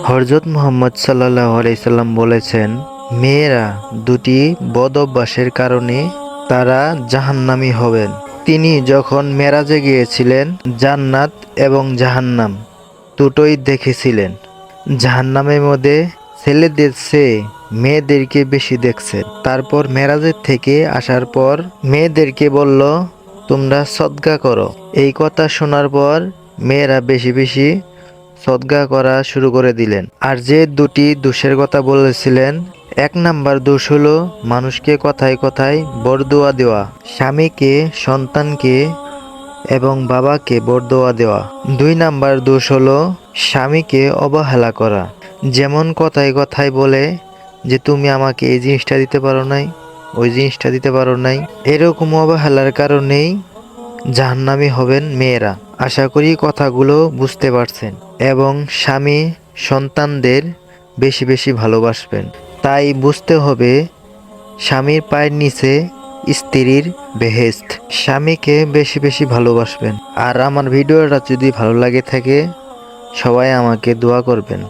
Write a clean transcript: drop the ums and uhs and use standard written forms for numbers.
হযরত মুহাম্মদ সাল্লাল্লাহু আলাইহি সাল্লাম বলেছেন, মেয়েরা দুটি বদ অভ্যাসের কারণে তারা জাহান্নামী হবেন। তিনি যখন মেরাজে গিয়েছিলেন জান্নাত এবং জাহান্নাম দুটোই দেখেছিলেন। জাহান্নামের মধ্যে ছেলেদের চেয়ে মেয়েদেরকে বেশি দেখছেন। তারপর মেরাজের থেকে আসার পর মেয়েদেরকে বলল, তোমরা সদকা করো। এই কথা শোনার পর মেয়েরা বেশি বেশি সদকা করা শুরু করে দিলেন। আর যে দুটি দোষের কথা বলেছিলেন, এক নাম্বার দোষ হলো মানুষকে কথায় কথায় বরদোয়া দেওয়া, স্বামীকে, সন্তানকে এবং বাবাকে বরদোয়া দেওয়া। দুই নাম্বার দোষ হলো স্বামীকে অবহেলা করা, যেমন কথায় কথায় বলে যে তুমি আমাকে এই জিনিসটা দিতে পারো নাই, ওই জিনিসটা দিতে পারো নাই। এরকম অবহেলার কারণেই জাহান্নামী হবেন মেয়েরা। আশা করি কথাগুলো বুঝতে পারছেন এবং স্বামী সন্তানদের বেশি বেশি ভালোবাসবেন। তাই বুঝতে হবে স্বামীর পায়ের নিচে স্ত্রীর বেহেশত। স্বামীকে বেশি বেশি ভালোবাসবেন। আর আমার ভিডিওটা যদি ভালো লাগে থাকে সবাই আমাকে দোয়া করবেন।